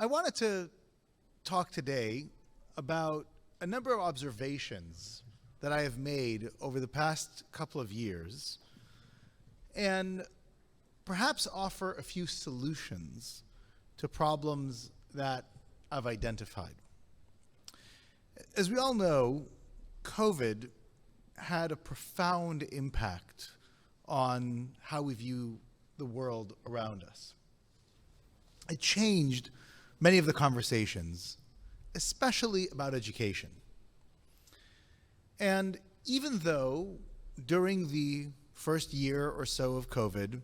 I wanted to talk today about a number of observations that I have made over the past couple of years and perhaps offer a few solutions to problems that I've identified. As we all know, COVID had a profound impact on how we view the world around us. It changed many of the conversations, especially about education. And even though during the first year or so of COVID,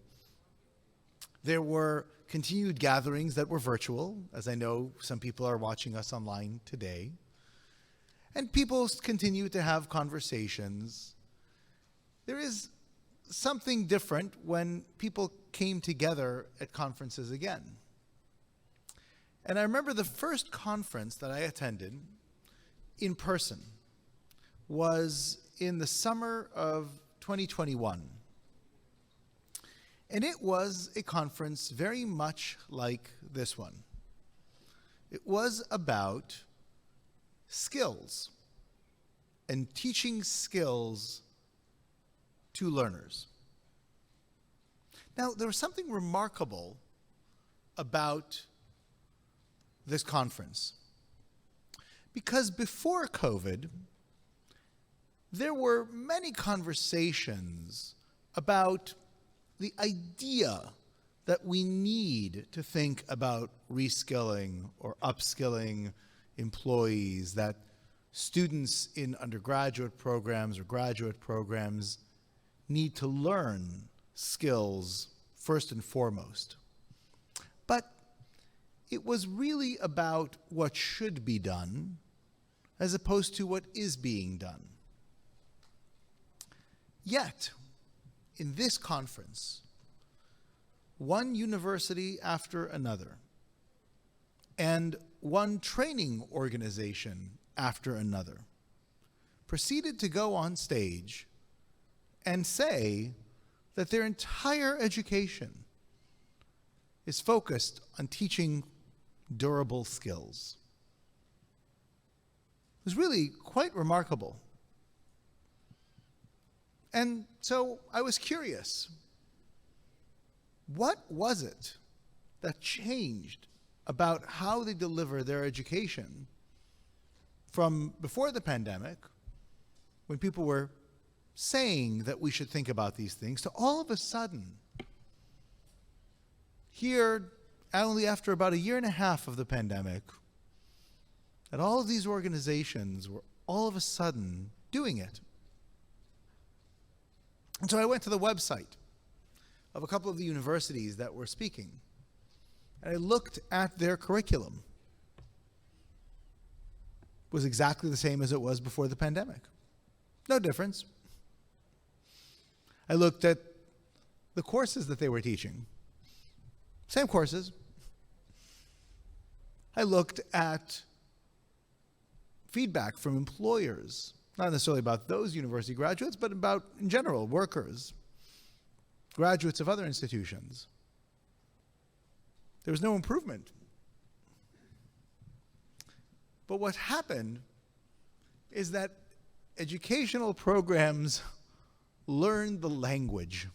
there were continued gatherings that were virtual, as I know some people are watching us online today, and people continue to have conversations, there is something different when people came together at conferences again. And I remember the first conference that I attended in person was in the summer of 2021. And it was a conference very much like this one. It was about skills and teaching skills to learners. Now, there was something remarkable about this conference, because before COVID, there were many conversations about the idea that we need to think about reskilling or upskilling employees, that students in undergraduate programs or graduate programs need to learn skills first and foremost. But it was really about what should be done as opposed to what is being done. Yet, in this conference, one university after another and one training organization after another proceeded to go on stage and say that their entire education is focused on teaching durable skills. It was really quite remarkable. And so I was curious, what was it that changed about how they deliver their education from before the pandemic, when people were saying that we should think about these things, to all of a sudden, here, only after about a year and a half of the pandemic, that all of these organizations were all of a sudden doing it. And so I went to the website of a couple of the universities that were speaking, and I looked at their curriculum. It was exactly the same as it was before the pandemic. No difference. I looked at the courses that they were teaching. Same courses. I looked at feedback from employers, not necessarily about those university graduates, but about, in general, workers, graduates of other institutions. There was no improvement. But what happened is that educational programs learned the language,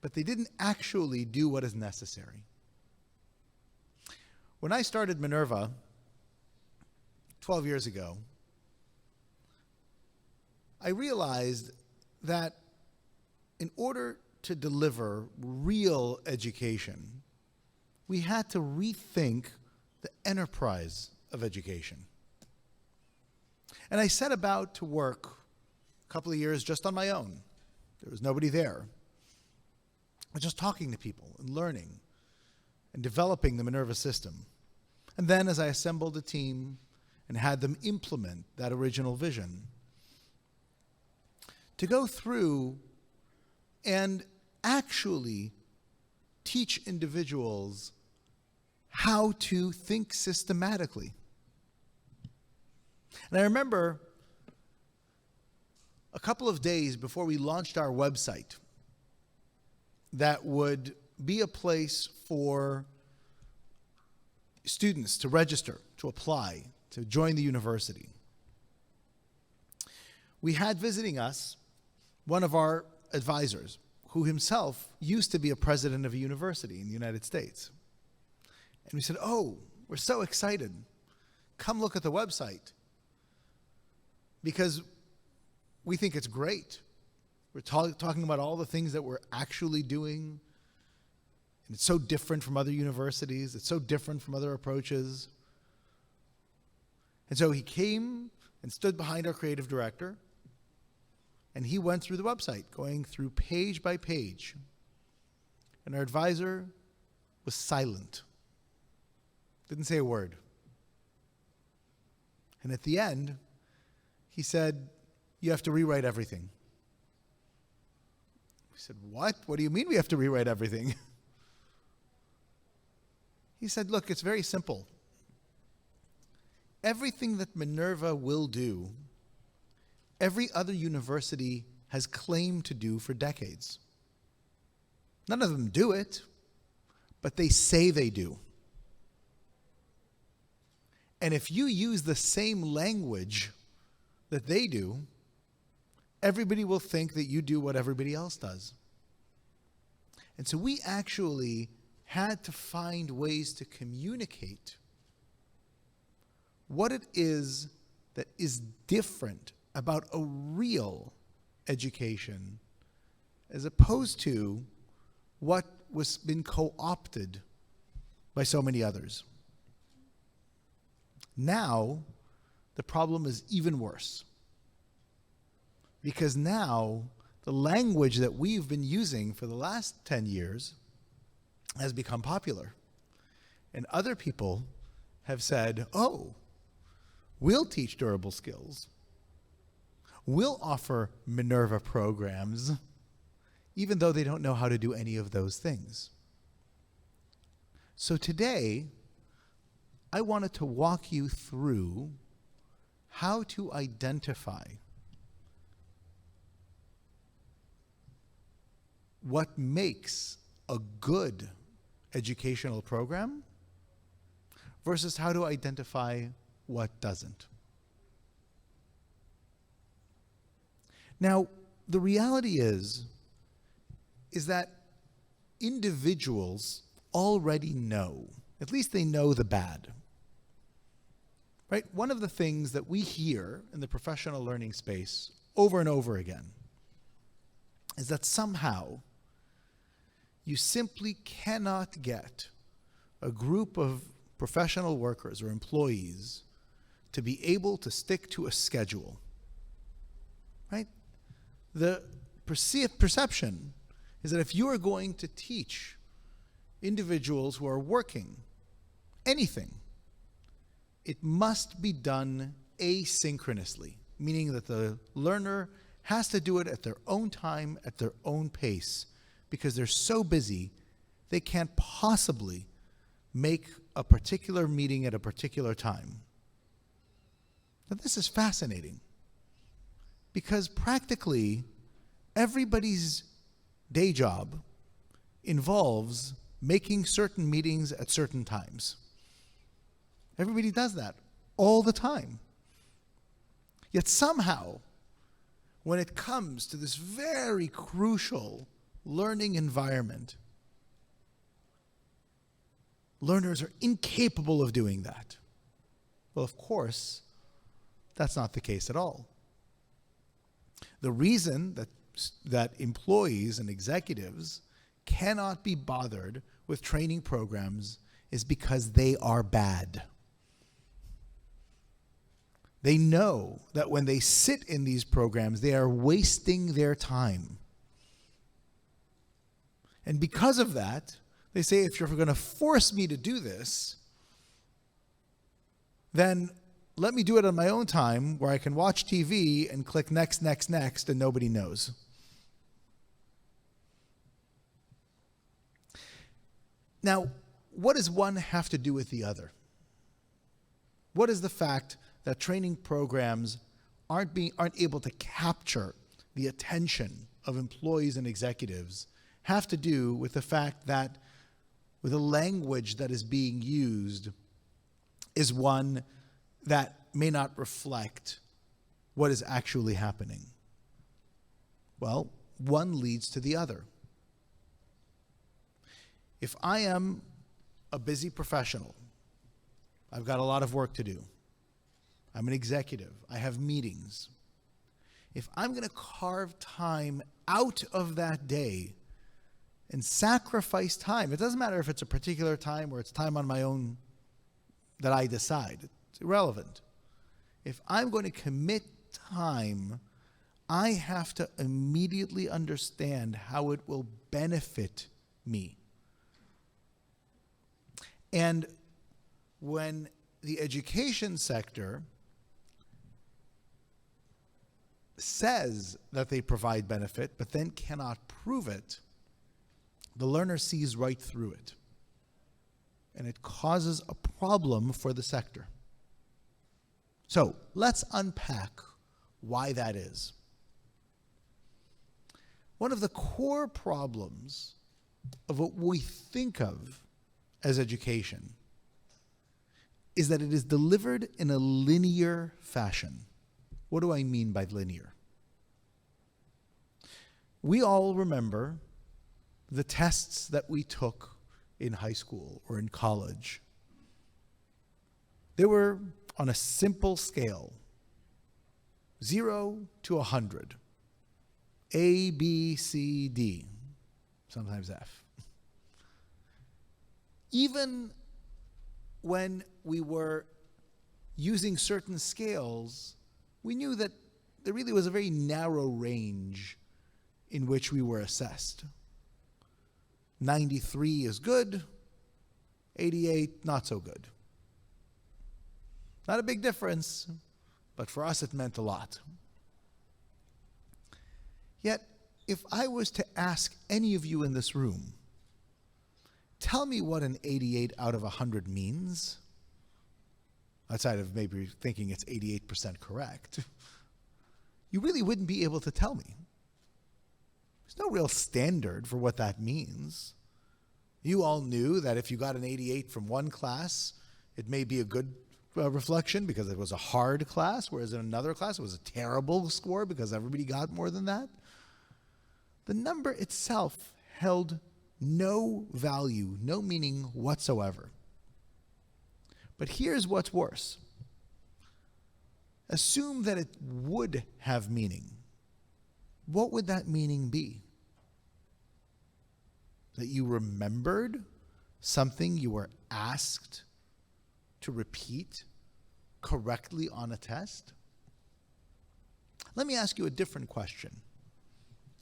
but they didn't actually do what is necessary. When I started Minerva 12 years ago, I realized that in order to deliver real education, we had to rethink the enterprise of education. And I set about to work a couple of years just on my own. There was nobody there. I was just talking to people and learning and developing the Minerva system. And then as I assembled a team and had them implement that original vision, to go through and actually teach individuals how to think systematically. And I remember a couple of days before we launched our website that would be a place for students to register, to apply, to join the university, we had visiting us one of our advisors who himself used to be a president of a university in the United States. And we said, oh, we're so excited. Come look at the website because we think it's great. We're talking about all the things that we're actually doing. And it's so different from other universities. It's so different from other approaches. And so he came and stood behind our creative director, and he went through the website, going through page by page. And our advisor was silent. Didn't say a word. And at the end, he said, you have to rewrite everything. We said, what? What do you mean we have to rewrite everything? He said, look, it's very simple. Everything that Minerva will do, every other university has claimed to do for decades. None of them do it, but they say they do. And if you use the same language that they do, everybody will think that you do what everybody else does. And so we actually had to find ways to communicate what it is that is different about a real education as opposed to what was been co-opted by so many others. Now, the problem is even worse. Because now, the language that we've been using for the last 10 years has become popular. And other people have said, oh, we'll teach durable skills. We'll offer Minerva programs, even though they don't know how to do any of those things. So today, I wanted to walk you through how to identify what makes a good educational program versus how to identify what doesn't. Now, the reality is that individuals already know, at least they know the bad. Right? One of the things that we hear in the professional learning space over and over again is that somehow you simply cannot get a group of professional workers or employees to be able to stick to a schedule. Right? The perception is that if you are going to teach individuals who are working anything, it must be done asynchronously, meaning that the learner has to do it at their own time, at their own pace, because they're so busy, they can't possibly make a particular meeting at a particular time. Now, this is fascinating, because practically everybody's day job involves making certain meetings at certain times. Everybody does that all the time. Yet somehow, when it comes to this very crucial learning environment, learners are incapable of doing that. Well, of course, that's not the case at all. The reason that employees and executives cannot be bothered with training programs is because they are bad. They know that when they sit in these programs, they are wasting their time. And because of that, they say, if you're going to force me to do this, then let me do it on my own time where I can watch TV and click next, next, next, and nobody knows. Now, what does one have to do with the other? What is the fact that training programs aren't able to capture the attention of employees and executives have to do with the fact that with the language that is being used is one that may not reflect what is actually happening? Well, one leads to the other. If I am a busy professional, I've got a lot of work to do, I'm an executive, I have meetings. If I'm going to carve time out of that day and sacrifice time, it doesn't matter if it's a particular time or it's time on my own that I decide, it's irrelevant. If I'm going to commit time, I have to immediately understand how it will benefit me. And when the education sector says that they provide benefit, but then cannot prove it, the learner sees right through it. And it causes a problem for the sector. So let's unpack why that is. One of the core problems of what we think of as education is that it is delivered in a linear fashion. What do I mean by linear? We all remember the tests that we took in high school or in college. They were on a simple scale, 0 to 100. A, B, C, D, sometimes F. Even when we were using certain scales, we knew that there really was a very narrow range in which we were assessed. 93 is good, 88 not so good. Not a big difference, but for us it meant a lot. Yet, if I was to ask any of you in this room, tell me what an 88 out of 100 means, outside of maybe thinking it's 88% correct, you really wouldn't be able to tell me. There's no real standard for what that means. You all knew that if you got an 88 from one class, it may be a good reflection because it was a hard class, whereas in another class it was a terrible score because everybody got more than that. The number itself held no value, no meaning whatsoever. But here's what's worse. Assume that it would have meaning. What would that meaning be? That you remembered something you were asked to repeat correctly on a test? Let me ask you a different question.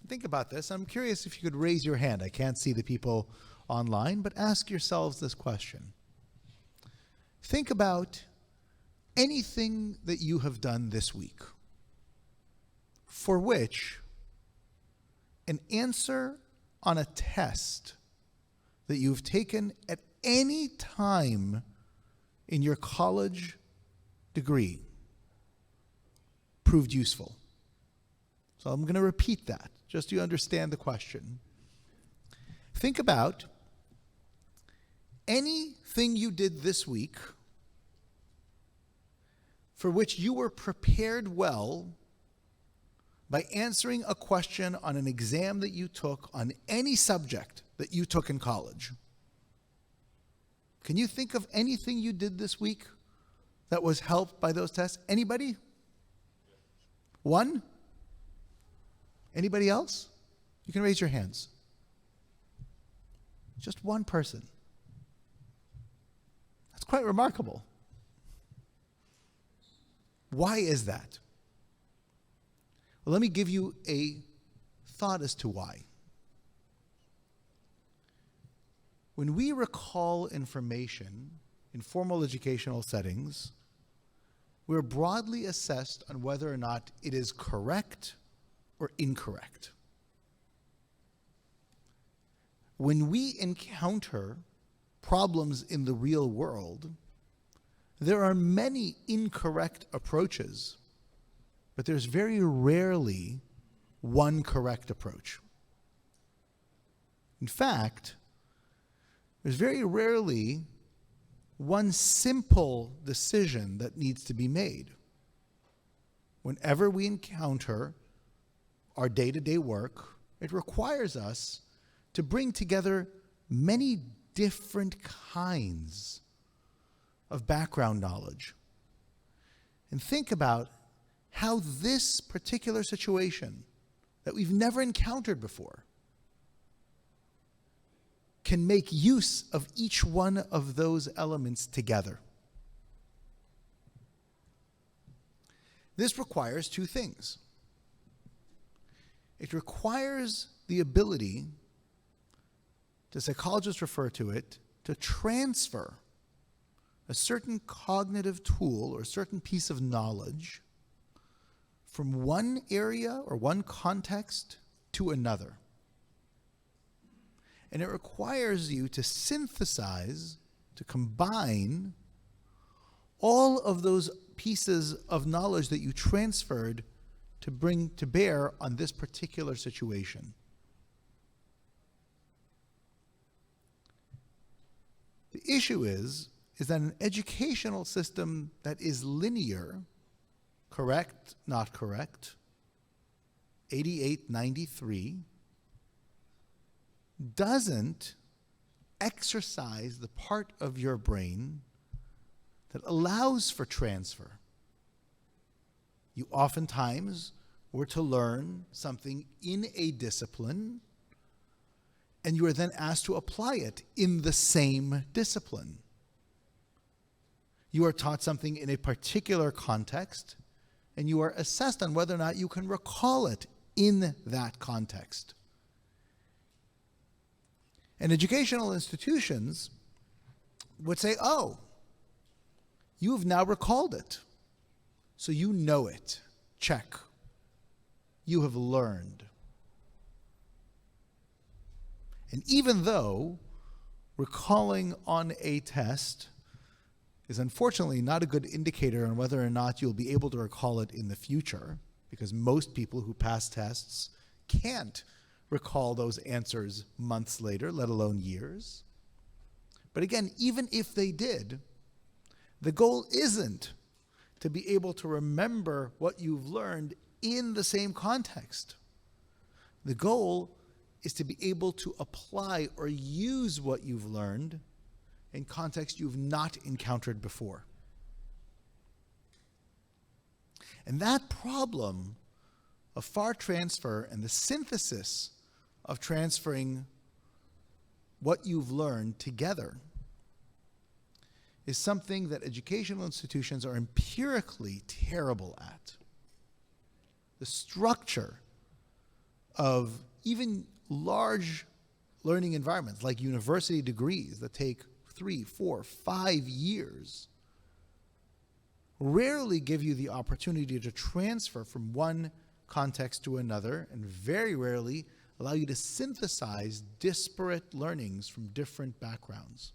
Think about this. I'm curious if you could raise your hand. I can't see the people online, but ask yourselves this question. Think about anything that you have done this week for which an answer on a test that you've taken at any time in your college degree proved useful. So I'm going to repeat that, just so you understand the question. Think about anything you did this week for which you were prepared well by answering a question on an exam that you took on any subject that you took in college. Can you think of anything you did this week that was helped by those tests? Anybody? One? Anybody else? You can raise your hands. Just one person. That's quite remarkable. Why is that? Well, let me give you a thought as to why. When we recall information in formal educational settings, we're broadly assessed on whether or not it is correct or incorrect. When we encounter problems in the real world, there are many incorrect approaches, but there's very rarely one correct approach. In fact, there's very rarely one simple decision that needs to be made. Whenever we encounter our day-to-day work, it requires us to bring together many different kinds of background knowledge. And think about how this particular situation that we've never encountered before can make use of each one of those elements together. This requires two things. It requires the ability, the psychologists refer to it, to transfer a certain cognitive tool or a certain piece of knowledge from one area or one context to another. And it requires you to synthesize, to combine all of those pieces of knowledge that you transferred to bring to bear on this particular situation. The issue is that an educational system that is linear, correct, not correct, 88-93, doesn't exercise the part of your brain that allows for transfer. You oftentimes were to learn something in a discipline, and you are then asked to apply it in the same discipline. You are taught something in a particular context, and you are assessed on whether or not you can recall it in that context. And educational institutions would say, oh, you have now recalled it, so you know it. Check. You have learned. And even though recalling on a test is unfortunately not a good indicator on whether or not you'll be able to recall it in the future, because most people who pass tests can't recall those answers months later, let alone years. But again, even if they did, the goal isn't to be able to remember what you've learned in the same context. The goal is to be able to apply or use what you've learned in context you've not encountered before. And that problem of far transfer and the synthesis of transferring what you've learned together is something that educational institutions are empirically terrible at. The structure of even large learning environments like university degrees that take 3, 4, 5 years rarely give you the opportunity to transfer from one context to another, and very rarely allow you to synthesize disparate learnings from different backgrounds.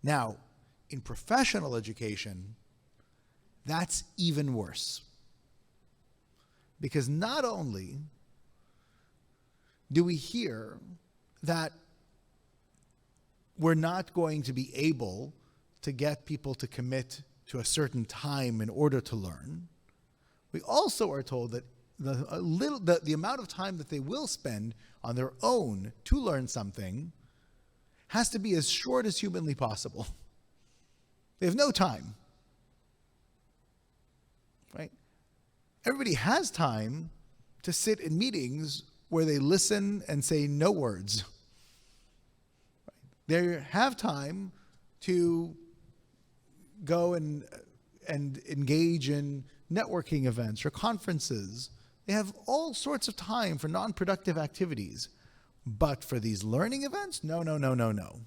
Now, in professional education, that's even worse. Because not only do we hear that we're not going to be able to get people to commit to a certain time in order to learn, we also are told that the amount of time that they will spend on their own to learn something has to be as short as humanly possible. They have no time, right? Everybody has time to sit in meetings where they listen and say no words. They have time to go and engage in networking events or conferences. They have all sorts of time for non-productive activities. But for these learning events, no.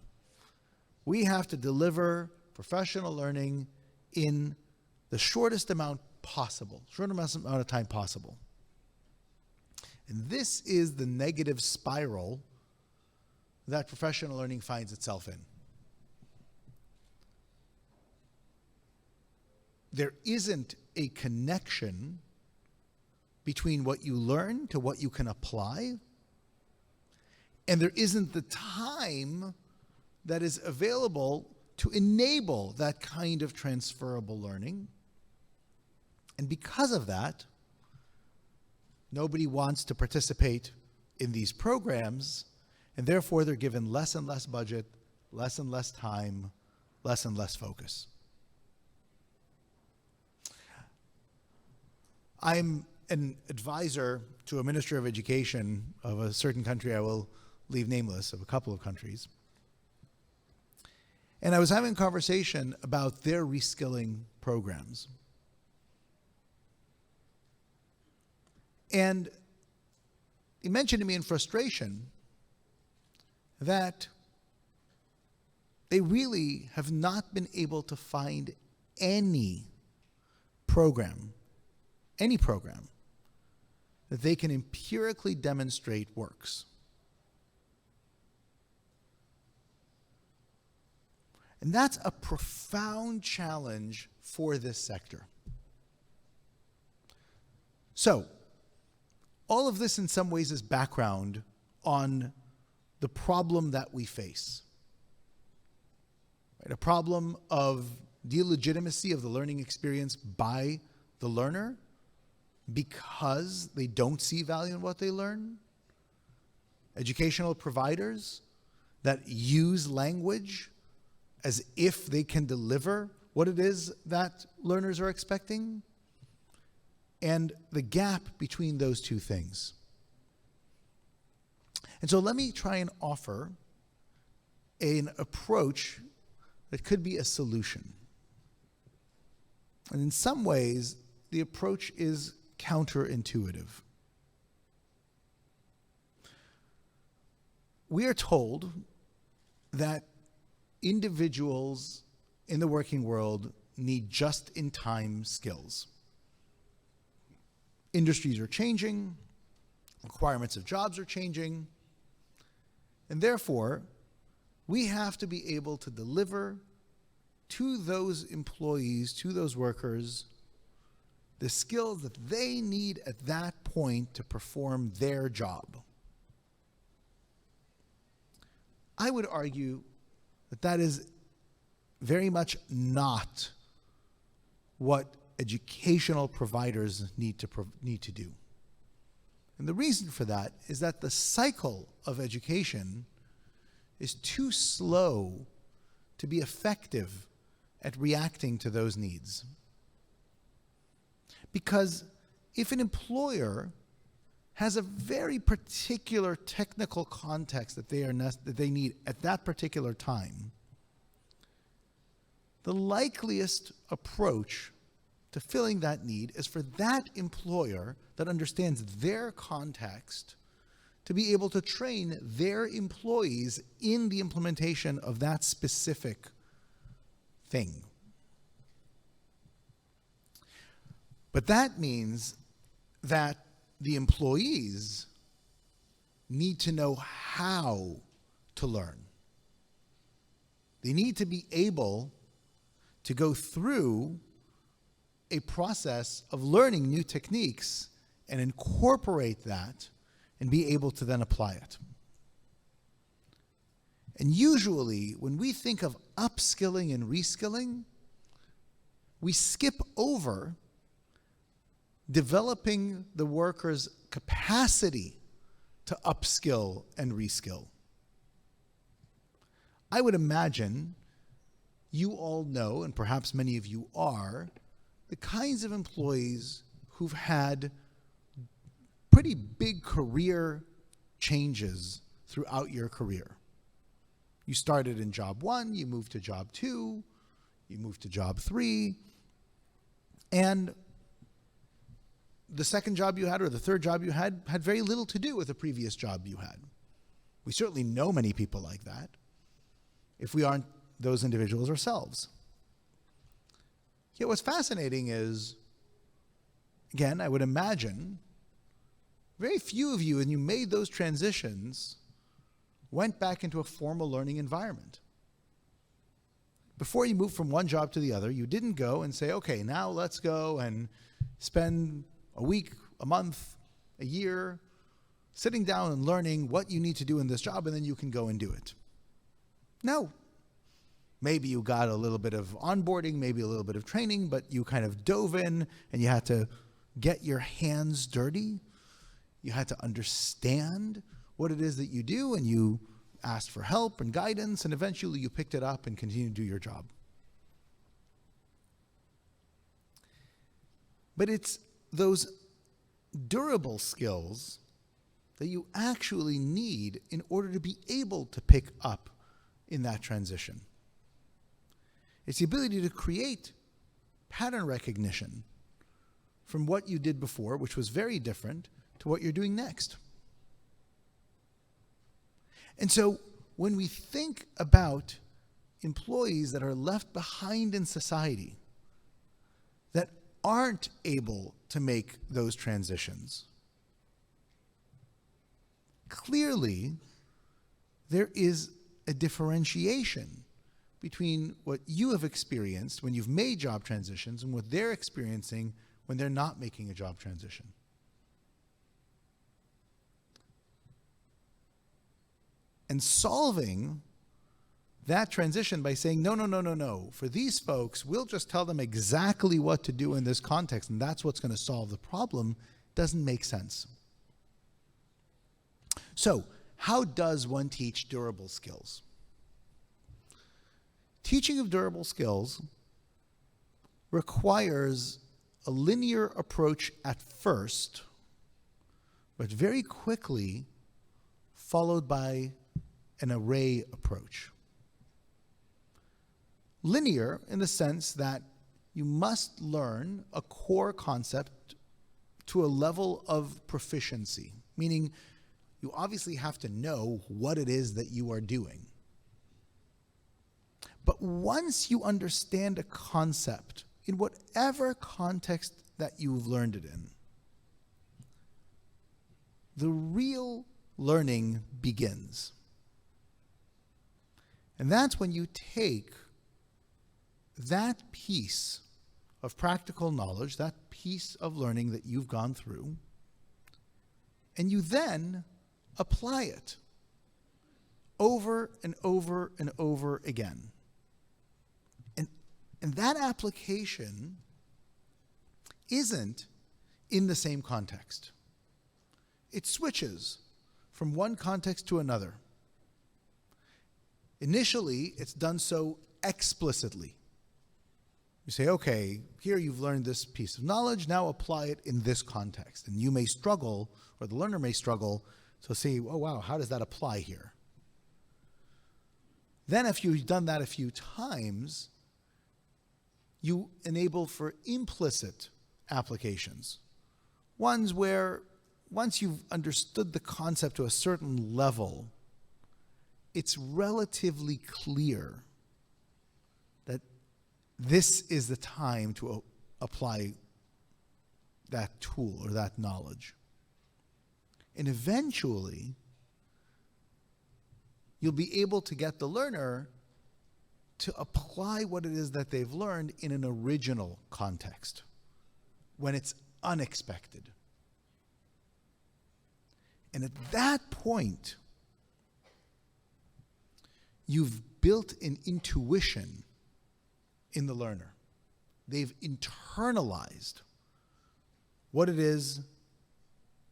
We have to deliver professional learning in the shortest amount of time possible. And this is the negative spiral that professional learning finds itself in. There isn't a connection between what you learn to what you can apply, and there isn't the time that is available to enable that kind of transferable learning. And because of that, nobody wants to participate in these programs, and therefore they're given less and less budget, less and less time, less and less focus. I'm an advisor to a minister of education of a certain country I will leave nameless, of a couple of countries. And I was having a conversation about their reskilling programs. And he mentioned to me in frustration that they really have not been able to find any program that they can empirically demonstrate works. And that's a profound challenge for this sector. So, all of this in some ways is background on the problem that we face. Right? A problem of delegitimacy of the learning experience by the learner because they don't see value in what they learn. Educational providers that use language as if they can deliver what it is that learners are expecting, and the gap between those two things. And so let me try and offer an approach that could be a solution. And in some ways, the approach is counterintuitive. We are told that individuals in the working world need just-in-time skills. Industries are changing, requirements of jobs are changing, and therefore, we have to be able to deliver to those employees, to those workers, the skills that they need at that point to perform their job. I would argue that that is very much not what educational providers need to do. And the reason for that is that the cycle of education is too slow to be effective at reacting to those needs. Because if an employer has a very particular technical context that they need at that particular time, the likeliest approach to filling that need is for that employer that understands their context to be able to train their employees in the implementation of that specific thing. But that means that the employees need to know how to learn. They need to be able to go through a process of learning new techniques and incorporate that and be able to then apply it. And usually, when we think of upskilling and reskilling, we skip over developing the worker's capacity to upskill and reskill. I would imagine you all know, and perhaps many of you are, the kinds of employees who've had pretty big career changes throughout your career. You started in job 1, you moved to job 2, you moved to job 3, and the second job you had or the third job you had very little to do with the previous job you had. We certainly know many people like that, if we aren't those individuals ourselves. Yet what's fascinating is, again, I would imagine, very few of you, when you made those transitions, went back into a formal learning environment. Before you moved from one job to the other, you didn't go and say, okay, now let's go and spend a week, a month, a year, sitting down and learning what you need to do in this job, and then you can go and do it. No. Maybe you got a little bit of onboarding, maybe a little bit of training, but you kind of dove in and you had to get your hands dirty. You had to understand what it is that you do, and you asked for help and guidance, and eventually you picked it up and continued to do your job. But it's those durable skills that you actually need in order to be able to pick up in that transition. It's the ability to create pattern recognition from what you did before, which was very different, to what you're doing next. And so when we think about employees that are left behind in society, that aren't able to make those transitions, clearly there is a differentiation between what you have experienced when you've made job transitions and what they're experiencing when they're not making a job transition. And solving that transition by saying, no. For these folks, we'll just tell them exactly what to do in this context, and that's what's going to solve the problem, doesn't make sense. So, how does one teach durable skills? Teaching of durable skills requires a linear approach at first, but very quickly followed by an array approach. Linear in the sense that you must learn a core concept to a level of proficiency, meaning you obviously have to know what it is that you are doing. But once you understand a concept, in whatever context that you've learned it in, the real learning begins. And that's when you take that piece of practical knowledge, that piece of learning that you've gone through, and you then apply it over and over and over again. And that application isn't in the same context. It switches from one context to another. Initially, it's done so explicitly. You say, okay, here you've learned this piece of knowledge, now apply it in this context. And you may struggle, or the learner may struggle, to see, oh wow, how does that apply here? Then if you've done that a few times, you enable for implicit applications. Ones where, once you've understood the concept to a certain level, it's relatively clear that this is the time to apply that tool or that knowledge. And eventually, you'll be able to get the learner to apply what it is that they've learned in an original context, when it's unexpected. And at that point, you've built an intuition in the learner. They've internalized what it is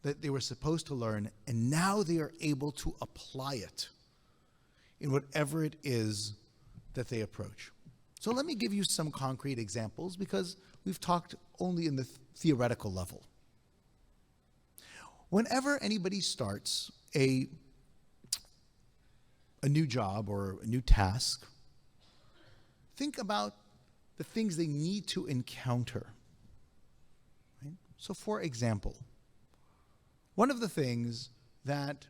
that they were supposed to learn, and now they are able to apply it in whatever it is that they approach. So let me give you some concrete examples, because we've talked only in the theoretical level. Whenever anybody starts a new job or a new task, think about the things they need to encounter. Right? So for example, one of the things that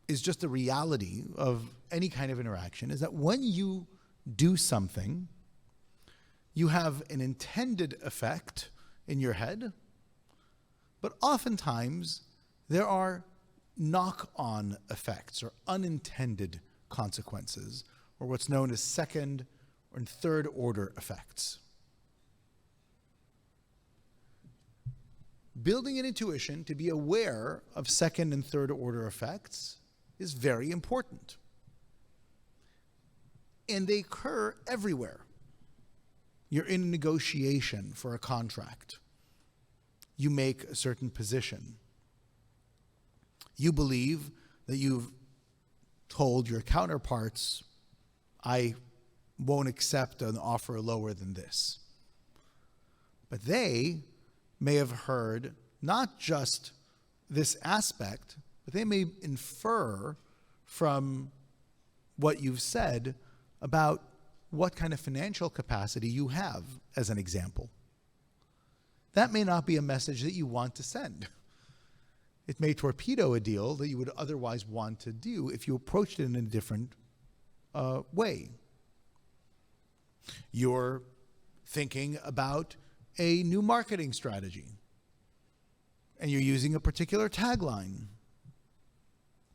is just the reality of any kind of interaction is that when you do something, you have an intended effect in your head, but oftentimes there are knock-on effects or unintended consequences, or what's known as second and third order effects. Building an intuition to be aware of second and third order effects is very important. And they occur everywhere. You're in a negotiation for a contract. You make a certain position. You believe that you've told your counterparts, I won't accept an offer lower than this. But they may have heard not just this aspect, but they may infer from what you've said about what kind of financial capacity you have, as an example. That may not be a message that you want to send. It may torpedo a deal that you would otherwise want to do if you approached it in a different way. You're thinking about a new marketing strategy, and you're using a particular tagline.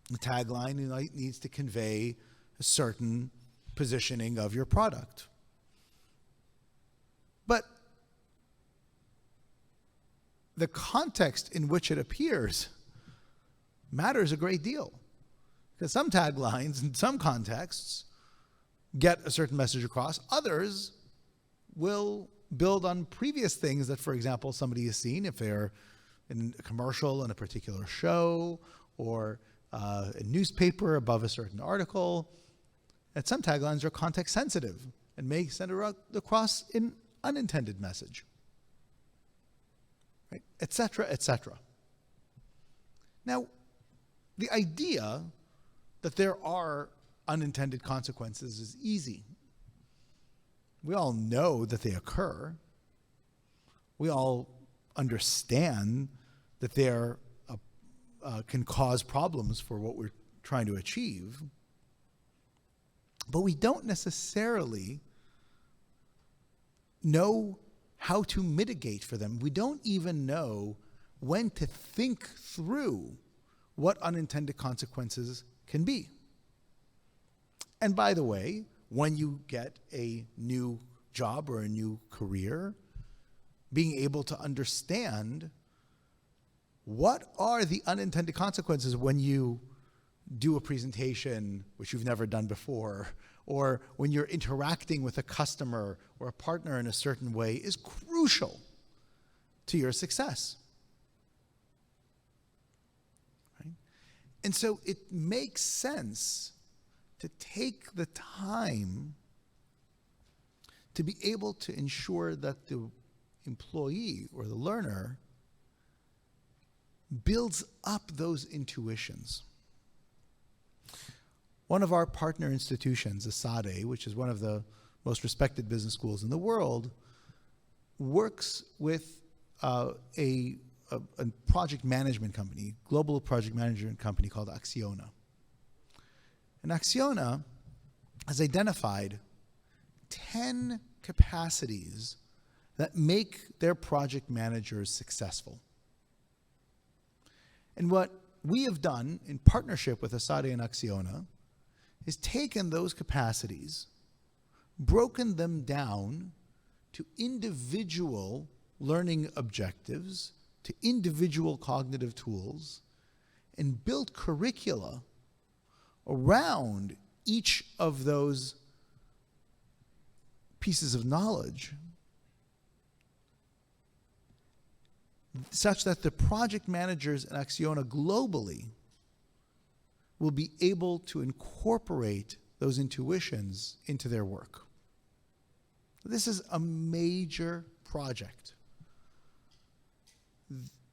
The tagline needs to convey a certain positioning of your product. But the context in which it appears matters a great deal. Because some taglines in some contexts get a certain message across. Others will build on previous things that, for example, somebody has seen if they're in a commercial in a particular show or a newspaper above a certain article. And some taglines are context sensitive and may send across an unintended message, right? Et cetera, et cetera. Now, the idea that there are unintended consequences is easy. We all know that they occur. We all understand that they can cause problems for what we're trying to achieve. But we don't necessarily know how to mitigate for them. We don't even know when to think through what unintended consequences can be. And by the way, when you get a new job or a new career, being able to understand what are the unintended consequences when you do a presentation which you've never done before, or when you're interacting with a customer or a partner in a certain way is crucial to your success. Right? And so it makes sense to take the time to be able to ensure that the employee or the learner builds up those intuitions. One of our partner institutions, ESADE, which is one of the most respected business schools in the world, works with a project management company, global project management company called Acciona. And Acciona has identified 10 capacities that make their project managers successful. And what we have done in partnership with ESADE and Acciona is taken those capacities, broken them down to individual learning objectives, to individual cognitive tools, and built curricula around each of those pieces of knowledge, such that the project managers in Acciona globally will be able to incorporate those intuitions into their work. This is a major project.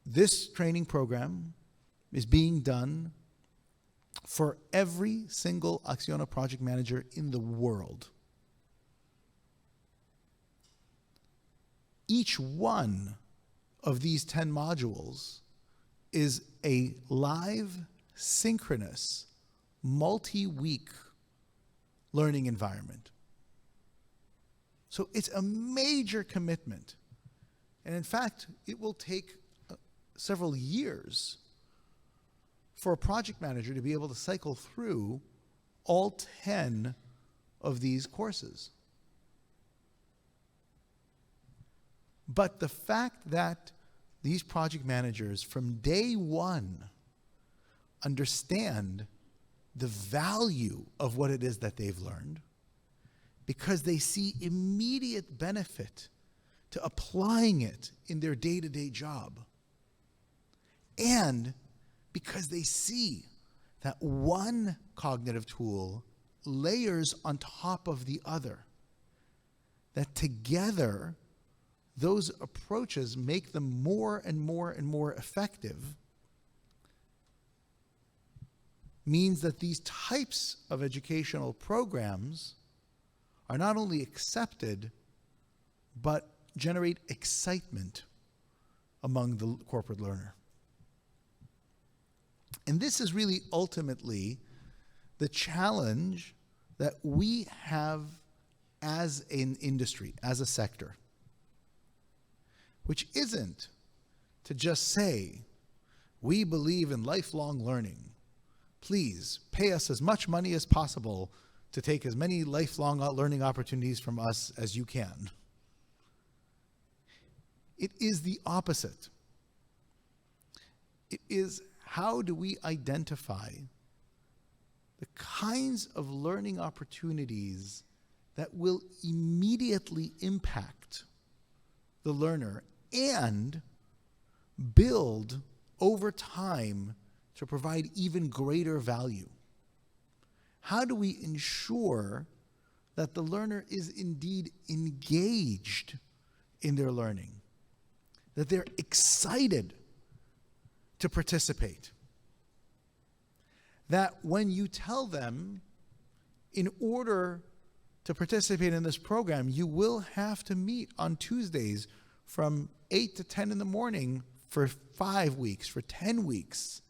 This training program is being done for every single Acciona project manager in the world. Each one of these 10 modules is a live, synchronous, multi-week learning environment. So it's a major commitment. And in fact, it will take several years for a project manager to be able to cycle through all 10 of these courses. But the fact that these project managers from day one understand the value of what it is that they've learned because they see immediate benefit to applying it in their day-to-day job. And because they see that one cognitive tool layers on top of the other, that together those approaches make them more and more and more effective, means that these types of educational programs are not only accepted, but generate excitement among the corporate learner. And this is really ultimately the challenge that we have as an industry, as a sector, which isn't to just say, we believe in lifelong learning. Please pay us as much money as possible to take as many lifelong learning opportunities from us as you can. It is the opposite. It is, how do we identify the kinds of learning opportunities that will immediately impact the learner and build over time to provide even greater value? How do we ensure that the learner is indeed engaged in their learning, that they're excited to participate, that when you tell them, in order to participate in this program, you will have to meet on Tuesdays from 8 to 10 in the morning for 5 weeks, for 10 weeks,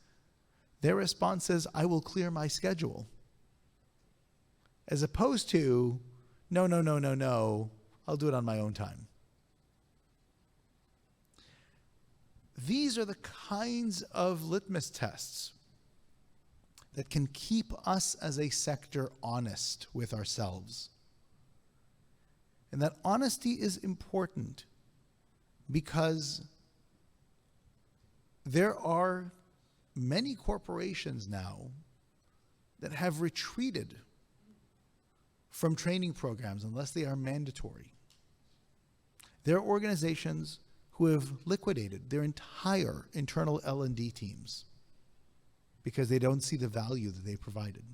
their response is, I will clear my schedule. As opposed to, no, I'll do it on my own time. These are the kinds of litmus tests that can keep us as a sector honest with ourselves. And that honesty is important because there are many corporations now that have retreated from training programs unless they are mandatory. There are organizations who have liquidated their entire internal L&D teams because they don't see the value that they provided.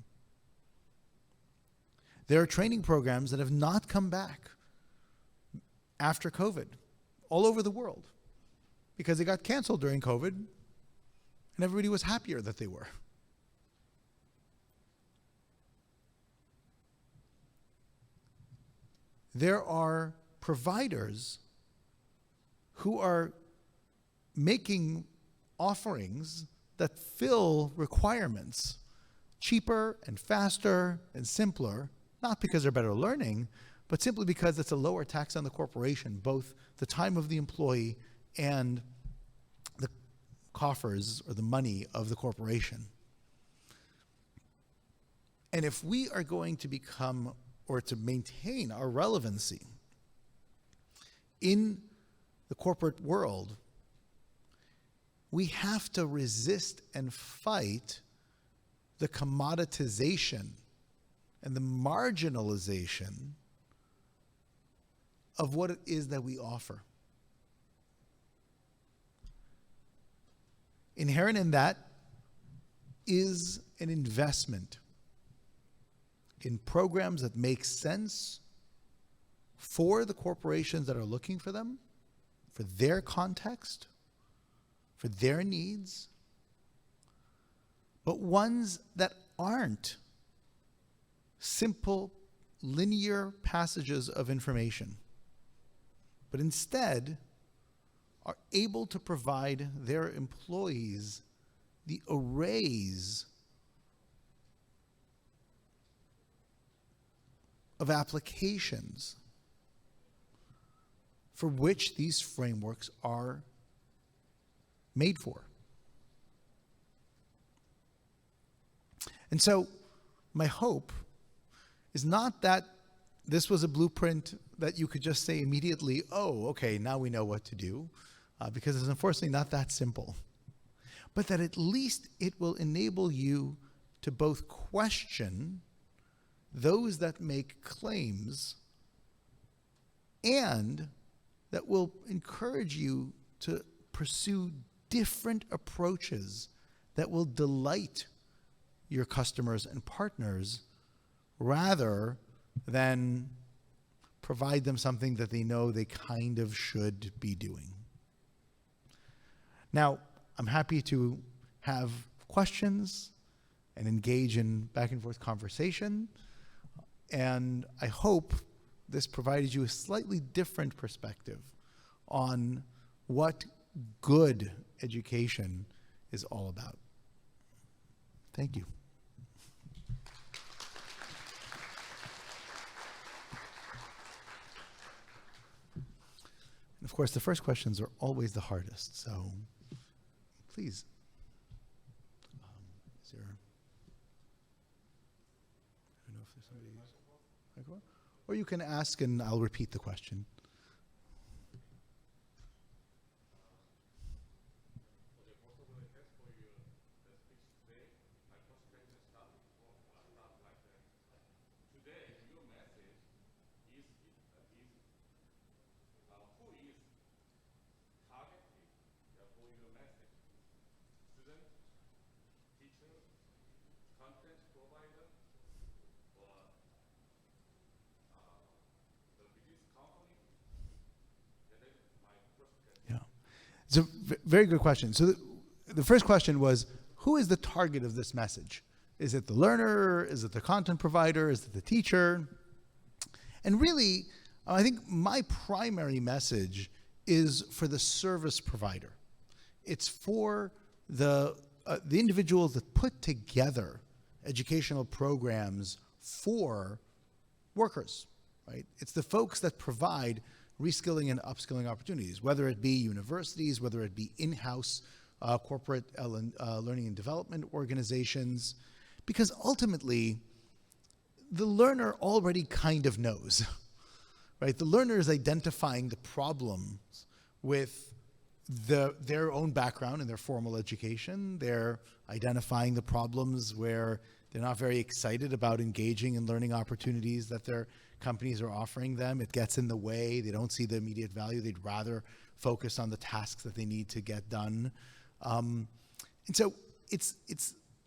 There are training programs that have not come back after COVID all over the world because they got canceled during COVID and everybody was happier that they were. There are providers who are making offerings that fill requirements cheaper and faster and simpler, not because they're better learning, but simply because it's a lower tax on the corporation, both the time of the employee and the coffers or the money of the corporation. And if we are going to become or to maintain our relevancy in the corporate world, we have to resist and fight the commoditization and the marginalization of what it is that we offer. Inherent in that is an investment in programs that make sense for the corporations that are looking for them, for their context, for their needs, but ones that aren't simple, linear passages of information, but instead are able to provide their employees the arrays of applications for which these frameworks are made for. And so my hope is not that this was a blueprint that you could just say immediately, oh, okay, now we know what to do, because it's unfortunately not that simple. But that at least it will enable you to both question those that make claims and that will encourage you to pursue different approaches that will delight your customers and partners rather than provide them something that they know they kind of should be doing. Now, I'm happy to have questions and engage in back and forth conversation, and I hope this provided you a slightly different perspective on what good education is all about. Thank you. And of course, the first questions are always the hardest, so please. Is there, I don't know if there's somebody, or you can ask and I'll repeat the question. It's a very good question. So the first question was, who is the target of this message? Is it the learner? Is it the content provider? Is it the teacher? And really, I think my primary message is for the service provider. It's for the individuals that put together educational programs for workers, right? It's the folks that provide reskilling and upskilling opportunities, whether it be universities, whether it be in-house corporate learning and development organizations, because ultimately, the learner already kind of knows, right? The learner is identifying the problems with their own background and their formal education. They're identifying the problems where they're not very excited about engaging in learning opportunities that their companies are offering them. It gets in the way. They don't see the immediate value. They'd rather focus on the tasks that they need to get done. And so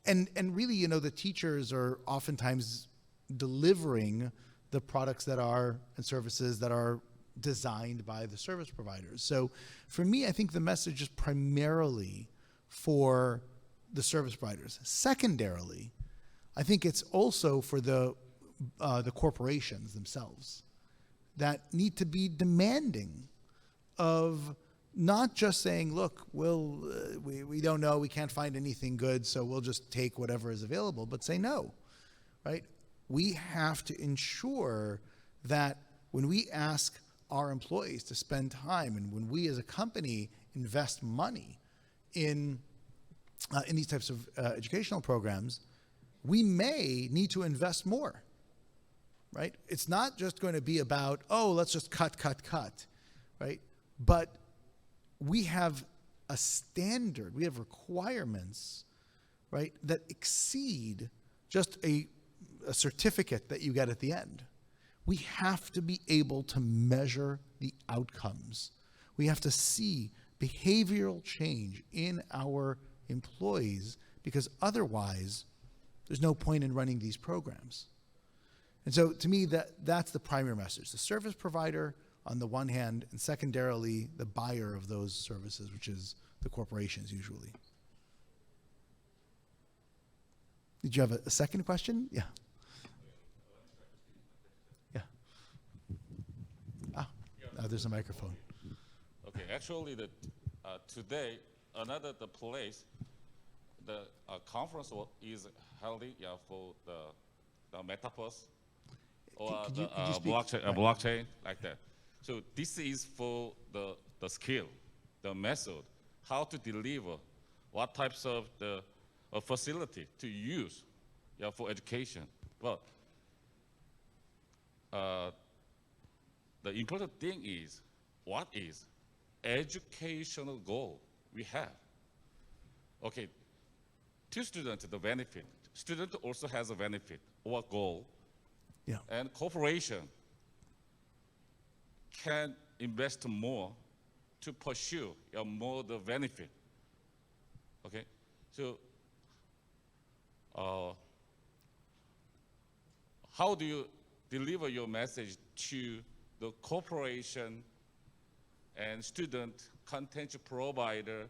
and really, you know, the teachers are oftentimes delivering the products that are and services that are designed by the service providers. So for me, I think the message is primarily for the service providers. Secondarily, I think it's also for the corporations themselves that need to be demanding of not just saying, look, we don't know, we can't find anything good, so we'll just take whatever is available, but say no, right? We have to ensure that when we ask our employees to spend time and when we as a company invest money in these types of educational programs, we may need to invest more, right? It's not just going to be about, oh, let's just cut, right? But we have a standard, we have requirements, right, that exceed just a certificate that you get at the end. We have to be able to measure the outcomes. We have to see behavioral change in our employees, because otherwise there's no point in running these programs. And so to me, that's the primary message. The service provider on the one hand, and secondarily, the buyer of those services, which is the corporations usually. Did you have a second question? Yeah. Yeah. There's a microphone. Okay, actually, today, another place, the conference is held for the metaverse or Could the you speak? blockchain, like that. So this is for the skill, the method, how to deliver, what types of the facility to use for education. But the important thing is, what is educational goal we have? Okay, to students, the benefit. Student also has a benefit or goal Yeah. And corporation can invest more to pursue more the benefit. Okay, so how do you deliver your message to the corporation and student content provider?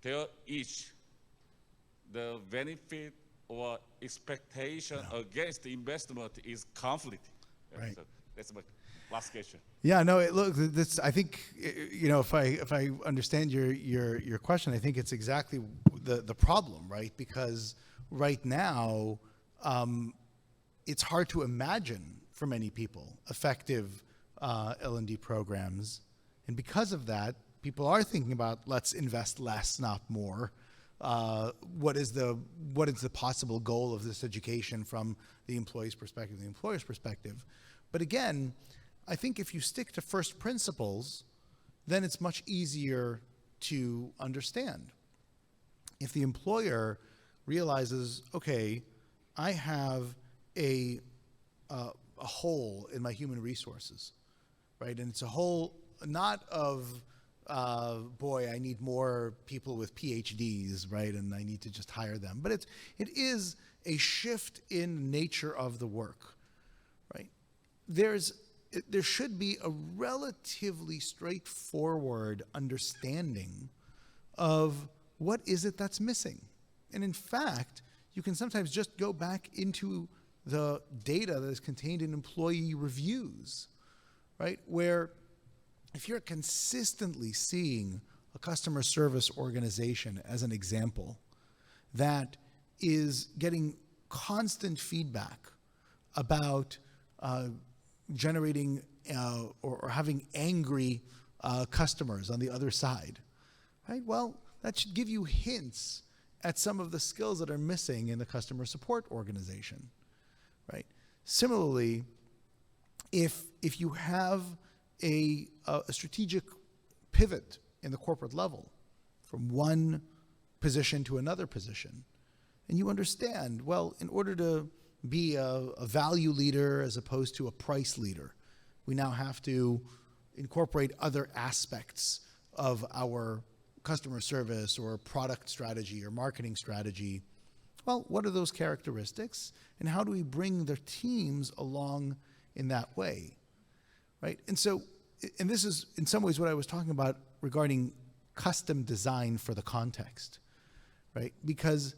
They're each the benefit or expectation against the investment is conflict. Right. So that's my last question. Yeah, no. Look, this. I think if I understand your question, I think it's exactly the problem, right? Because right now, it's hard to imagine for many people effective L&D programs, and because of that, people are thinking about let's invest less, not more. What is the possible goal of this education from the employee's perspective, the employer's perspective? But again, I think if you stick to first principles, then it's much easier to understand. If the employer realizes, okay, I have a hole in my human resources, right? And it's a hole not of boy, I need more people with PhDs, right? And I need to just hire them. But it is a shift in nature of the work, right? There should be a relatively straightforward understanding of what is it that's missing. And in fact, you can sometimes just go back into the data that is contained in employee reviews, right? Where if you're consistently seeing a customer service organization as an example that is getting constant feedback about generating or having angry customers on the other side, right? Well, that should give you hints at some of the skills that are missing in the customer support organization, right? Similarly, if you have a strategic pivot in the corporate level from one position to another position, and you understand, well, in order to be a value leader as opposed to a price leader, we now have to incorporate other aspects of our customer service or product strategy or marketing strategy. Well, what are those characteristics, and how do we bring the teams along in that way? Right? And so, and this is in some ways what I was talking about regarding custom design for the context, right? Because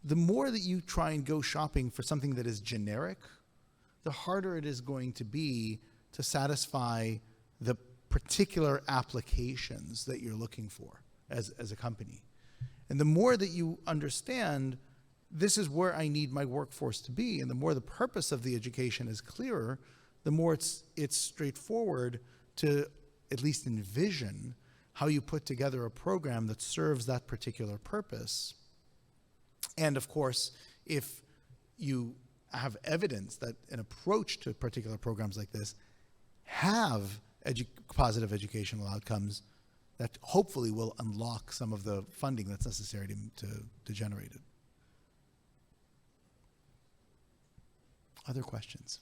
the more that you try and go shopping for something that is generic, the harder it is going to be to satisfy the particular applications that you're looking for as a company. And the more that you understand, this is where I need my workforce to be, and the more the purpose of the education is clearer, the more it's straightforward to at least envision how you put together a program that serves that particular purpose. And of course, if you have evidence that an approach to particular programs like this have positive educational outcomes, that hopefully will unlock some of the funding that's necessary to generate it. Other questions?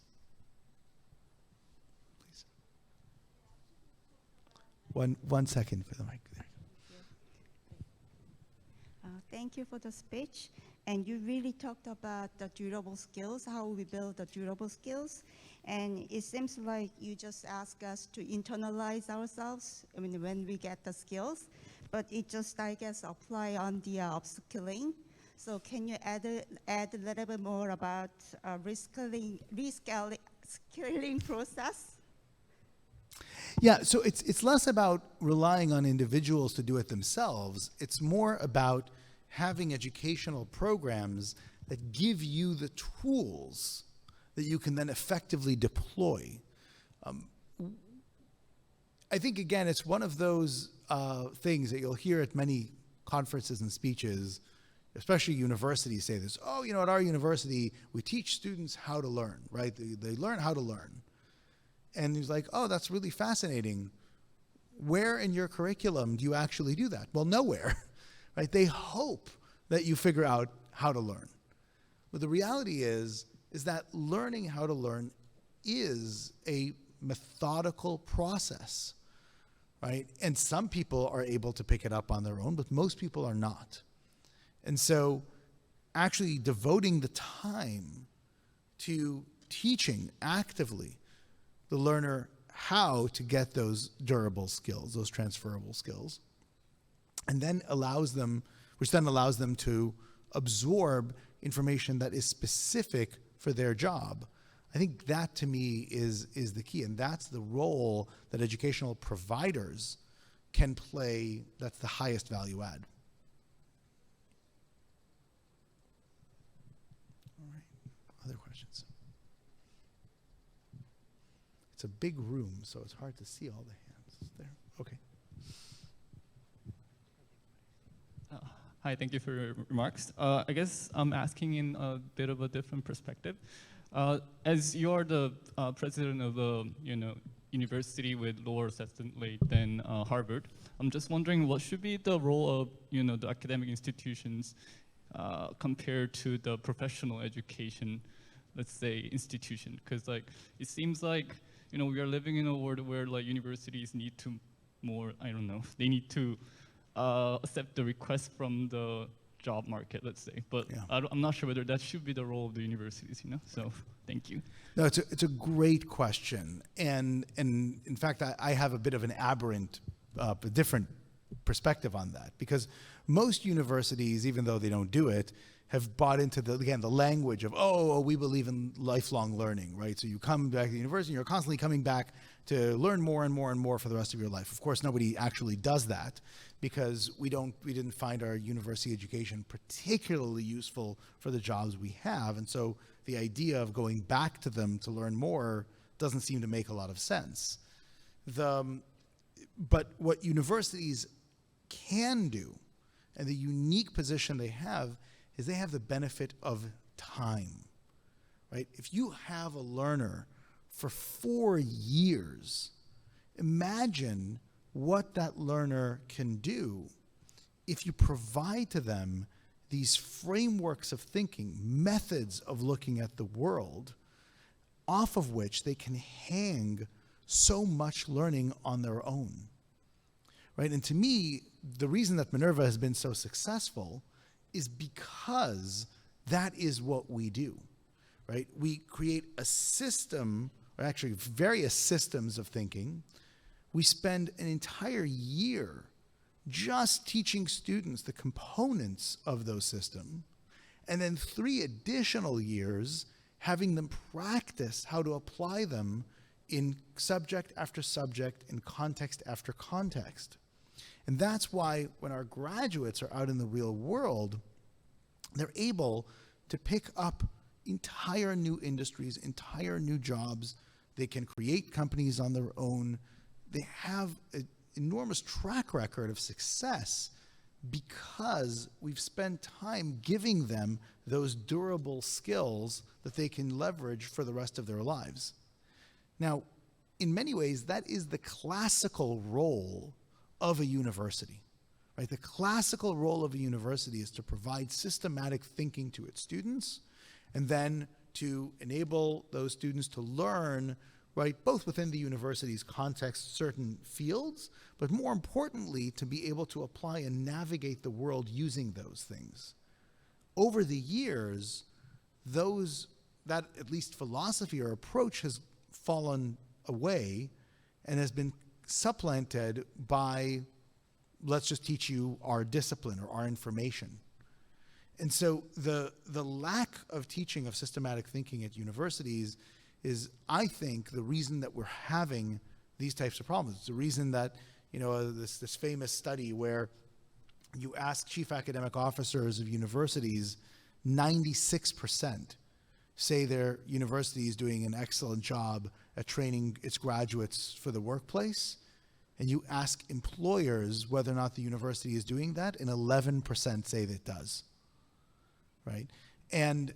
One second for the mic there. Thank you for the speech. And you really talked about the durable skills, how we build the durable skills. And it seems like you just ask us to internalize ourselves when we get the skills, but it just, I guess, apply on the upskilling. So can you add a little bit more about reskilling process? Yeah, so it's less about relying on individuals to do it themselves. It's more about having educational programs that give you the tools that you can then effectively deploy. I think, again, it's one of those things that you'll hear at many conferences and speeches, especially universities say this, oh, at our university, we teach students how to learn, right? They learn how to learn. And he's like, oh, that's really fascinating. Where in your curriculum do you actually do that? Well, nowhere, right? They hope that you figure out how to learn. But the reality is that learning how to learn is a methodical process, right? And some people are able to pick it up on their own, but most people are not. And so actually devoting the time to teaching actively the learner how to get those durable skills, those transferable skills, and then allows them to absorb information that is specific for their job. I think that to me is the key, and that's the role that educational providers can play. That's the highest value add. All right, other questions? It's a big room, so it's hard to see all the hands there. Okay. Hi, thank you for your remarks. I guess I'm asking in a bit of a different perspective. As you're the president of a university with lower assessment rate than Harvard, I'm just wondering what should be the role of the academic institutions compared to the professional education, let's say, institution? Because it seems like we are living in a world where universities need to more, I don't know, they need to accept the request from the job market, let's say. But yeah. I'm not sure whether that should be the role of the universities, So thank you. No, it's a great question. And in fact, I have a bit of an aberrant, different perspective on that. Because most universities, even though they don't do it, have bought into the language of, we believe in lifelong learning, right? So you come back to the university, you're constantly coming back to learn more and more and more for the rest of your life. Of course, nobody actually does that because we didn't find our university education particularly useful for the jobs we have. And so the idea of going back to them to learn more doesn't seem to make a lot of sense. But what universities can do, and the unique position they have, is they have the benefit of time, right? If you have a learner for 4 years, imagine what that learner can do if you provide to them these frameworks of thinking, methods of looking at the world, off of which they can hang so much learning on their own, right? And to me, the reason that Minerva has been so successful is because that is what we do, right? We create a system, or actually various systems of thinking. We spend an entire year just teaching students the components of those systems, and then 3 additional years having them practice how to apply them in subject after subject, in context after context. And that's why when our graduates are out in the real world, they're able to pick up entire new industries, entire new jobs. They can create companies on their own. They have an enormous track record of success because we've spent time giving them those durable skills that they can leverage for the rest of their lives. Now, in many ways, that is the classical role of a university, right? The classical role of a university is to provide systematic thinking to its students and then to enable those students to learn, right, both within the university's context, certain fields, but more importantly, to be able to apply and navigate the world using those things. Over the years, that at least philosophy or approach has fallen away and has been supplanted by, let's just teach you our discipline or our information. And so the lack of teaching of systematic thinking at universities is, I think, the reason that we're having these types of problems. It's the reason that, this famous study where you ask chief academic officers of universities, 96% say their university is doing an excellent job at training its graduates for the workplace. And you ask employers whether or not the university is doing that, and 11% say that it does, right? And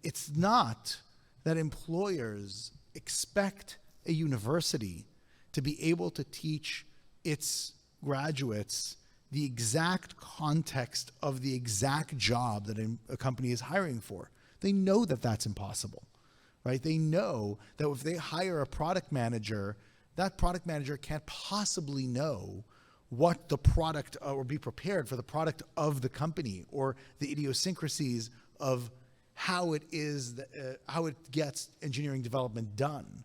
it's not that employers expect a university to be able to teach its graduates the exact context of the exact job that a company is hiring for. They know that that's impossible, right? They know that if they hire a product manager, that product manager can't possibly know what the product, or be prepared for the product of the company, or the idiosyncrasies of how it is, how it gets engineering development done.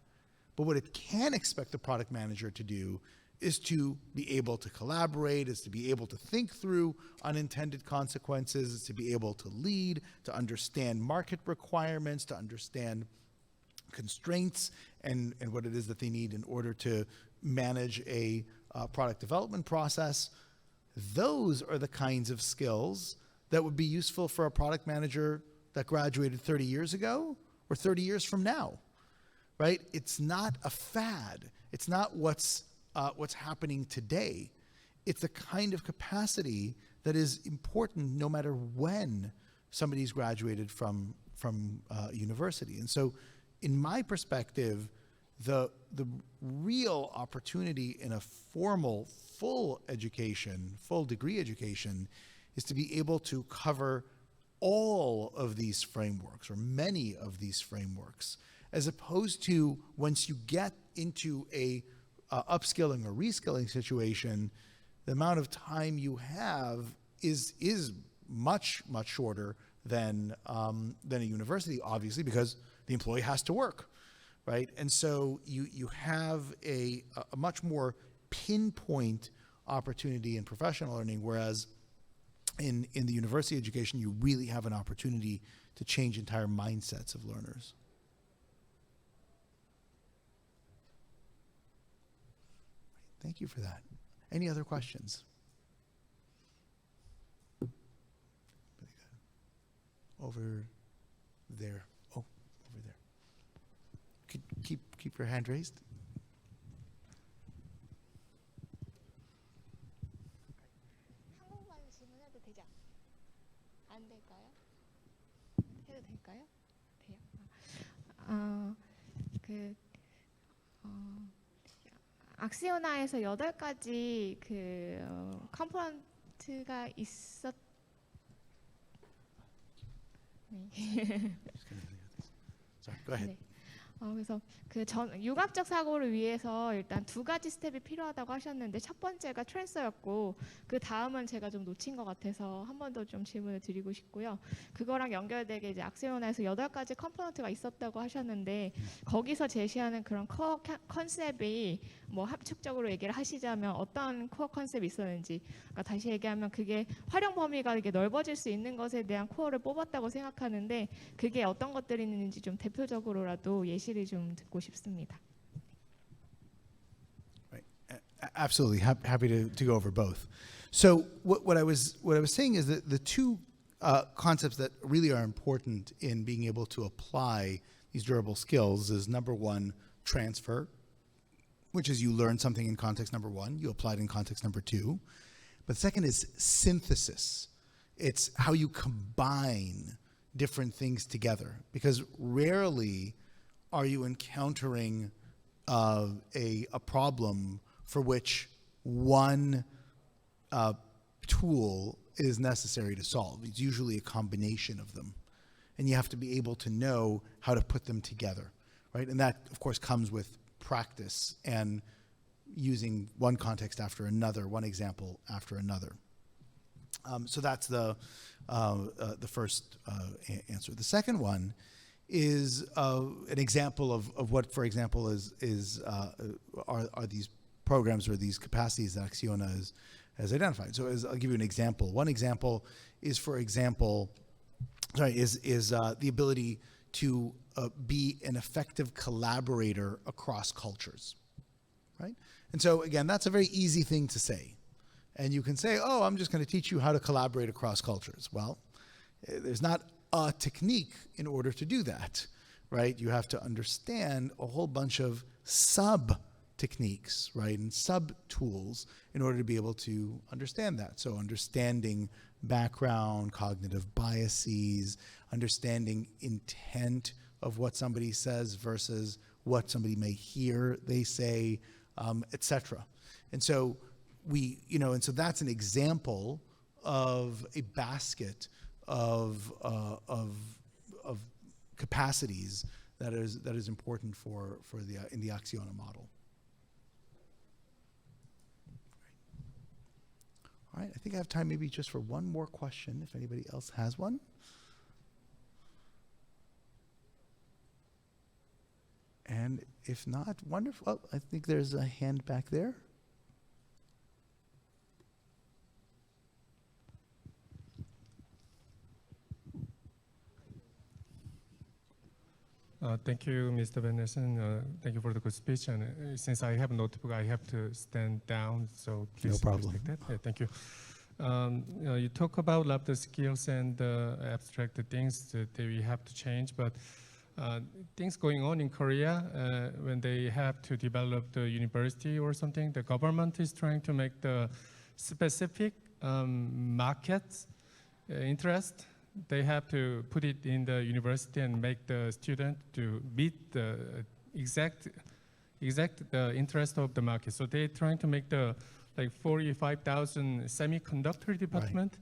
But what it can expect the product manager to do is to be able to collaborate, is to be able to think through unintended consequences, is to be able to lead, to understand market requirements, to understand constraints and what it is that they need in order to manage a product development process. Those are the kinds of skills that would be useful for a product manager that graduated 30 years ago or 30 years from now, right? It's not a fad. It's not what's happening today. It's the kind of capacity that is important no matter when somebody's graduated from university. And so in my perspective, the real opportunity in a formal, full education, full degree education, is to be able to cover all of these frameworks, or many of these frameworks, as opposed to once you get into a upskilling or reskilling situation, the amount of time you have is much shorter than a university, obviously, because the employee has to work, right? And so you have a much more pinpoint opportunity in professional learning, whereas in the university education, you really have an opportunity to change entire mindsets of learners. Thank you for that. Any other questions? Really good. Over there. Oh, over there. Could keep your hand raised. 한국말로 질문해도 되죠? 안 될까요? 해도 될까요? 돼요. 악시오나에서 8가지 컴포넌트가 있었. 네. Sorry, go ahead. 네. 그래서 융합적 사고를 위해서 일단 2가지 스텝이 필요하다고 하셨는데, 첫 번째가 트랜스였고, 그 다음은 제가 좀 놓친 것 같아서 한 번 더 좀 질문을 드리고 싶고요. 그거랑 연결되게 이제 악시오나에서 8가지 컴포넌트가 있었다고 하셨는데, 거기서 제시하는 그런 코어 컨셉이 뭐 합축적으로 얘기를 하시자면 어떤 코어 컨셉이 있었는지, 그러니까 다시 얘기하면 그게 활용 범위가 이렇게 넓어질 수 있는 것에 대한 코어를 뽑았다고 생각하는데, 그게 어떤 것들이 있는지 좀 대표적으로라도 예시를 좀 듣고 싶습니다. Right. Absolutely. Happy to go over both. So what I was saying is that the two concepts that really are important in being able to apply these durable skills is, number one, transfer, which is you learn something in context number one, you apply it in context number two. But second is synthesis. It's how you combine different things together, because rarely are you encountering a problem for which one tool is necessary to solve. It's usually a combination of them, and you have to be able to know how to put them together, right? And that, of course, comes with practice and using one context after another, one example after another. So that's the first answer. The second one is an example of what, for example, are these programs or these capacities that Acciona has identified. So I'll give you an example. One example is, for example, the ability to be an effective collaborator across cultures, right? And so again, that's a very easy thing to say. And you can say, oh, I'm just going to teach you how to collaborate across cultures. Well, there's not a technique in order to do that, right? You have to understand a whole bunch of sub-techniques, right, and sub-tools in order to be able to understand that. So understanding background, cognitive biases, understanding intent of what somebody says versus what somebody may hear they say, etc. And so and so that's an example of a basket of capacities that is important for the in the Acciona model. All right, I think I have time maybe just for one more question, if anybody else has one. And if not, wonderful. Oh, I think there's a hand back there. Thank you, Mr. Benderson. Thank you for the good speech. And since I have a notebook, I have to stand down, so please No problem. respect that. Yeah, thank you. You talk about a lot of the skills and abstract things that we have to change, but things going on in Korea, when they have to develop the university or something, the government is trying to make the specific market interest. They have to put it in the university and make the student to meet the exact interest of the market. So they're trying to make the like 45,000 semiconductor department,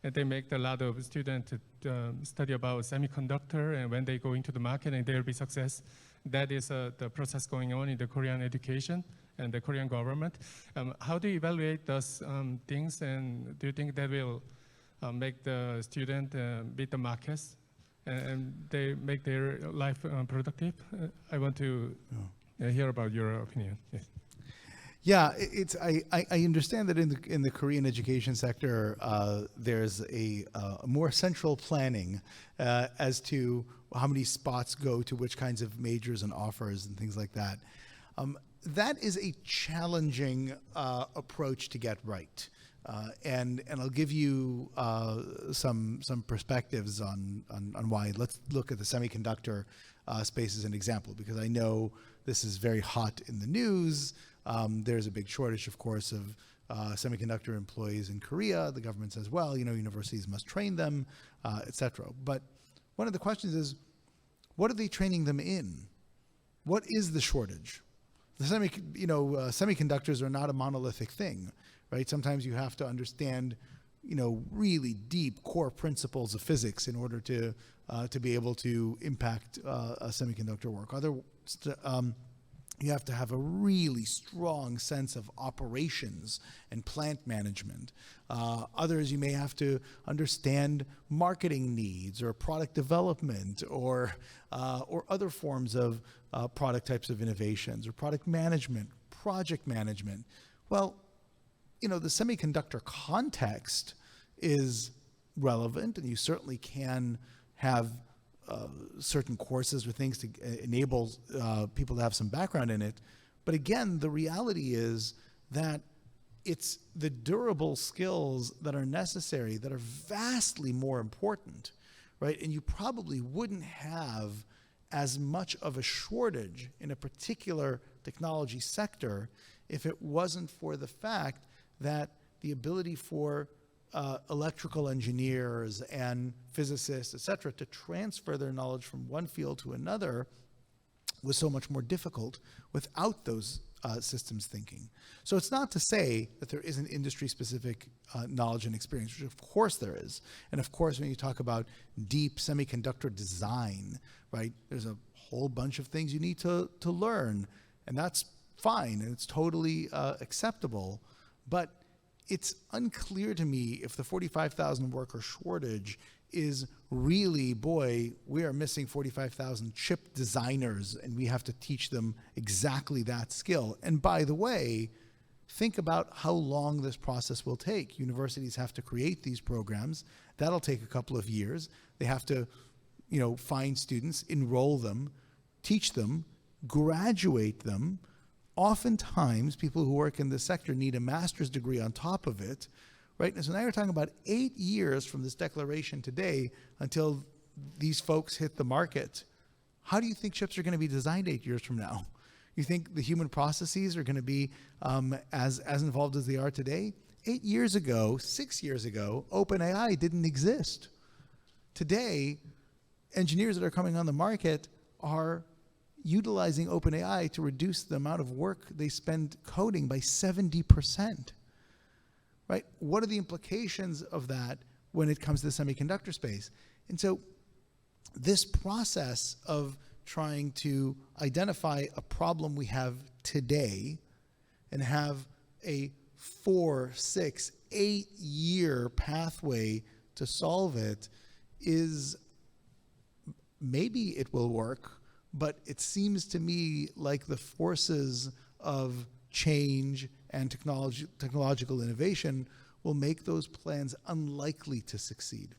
and they make a lot of students study about semiconductor, and when they go into the market and they'll be success. That is the process going on in the Korean education and the Korean government. How do you evaluate those things, and do you think that will make the student beat the markets and they make their life productive? I want to hear about your opinion. Yes. Yeah, I understand that in the Korean education sector, there's a more central planning as to how many spots go to which kinds of majors and offers and things like that. That is a challenging approach to get right. And I'll give you some perspectives on why. Let's look at the semiconductor space as an example, because I know this is very hot in the news. There's a big shortage, of course, of semiconductor employees in Korea. The government says, well, universities must train them, etc. But one of the questions is, what are they training them in? What is the shortage? The semiconductors are not a monolithic thing, right? Sometimes you have to understand, really deep core principles of physics in order to be able to impact a semiconductor work. You have to have a really strong sense of operations and plant management. Others, you may have to understand marketing needs or product development or other forms of product types of innovations or product management, project management. Well, the semiconductor context is relevant, and you certainly can have certain courses or things to enable people to have some background in it. But again, the reality is that it's the durable skills that are necessary that are vastly more important, right? And you probably wouldn't have as much of a shortage in a particular technology sector if it wasn't for the fact that the ability for electrical engineers and physicists, et cetera, to transfer their knowledge from one field to another was so much more difficult without those systems thinking. So it's not to say that there isn't industry-specific knowledge and experience, which of course there is. And of course, when you talk about deep semiconductor design, right, there's a whole bunch of things you need to learn, and that's fine, and it's totally acceptable. But it's unclear to me if the 45,000 worker shortage is really, boy, we are missing 45,000 chip designers and we have to teach them exactly that skill. And by the way, think about how long this process will take. Universities have to create these programs. That'll take a couple of years. They have to, find students, enroll them, teach them, graduate them. Oftentimes, people who work in this sector need a master's degree on top of it, right? And so now you're talking about 8 years from this declaration today until these folks hit the market. How do you think chips are going to be designed 8 years from now? You think the human processes are going to be as involved as they are today? 8 years ago, 6 years ago, OpenAI didn't exist. Today, engineers that are coming on the market are utilizing OpenAI to reduce the amount of work they spend coding by 70%, right? What are the implications of that when it comes to the semiconductor space? And so this process of trying to identify a problem we have today and have a 4, 6, 8-year pathway to solve it is, maybe it will work, but it seems to me like the forces of change and technological innovation will make those plans unlikely to succeed.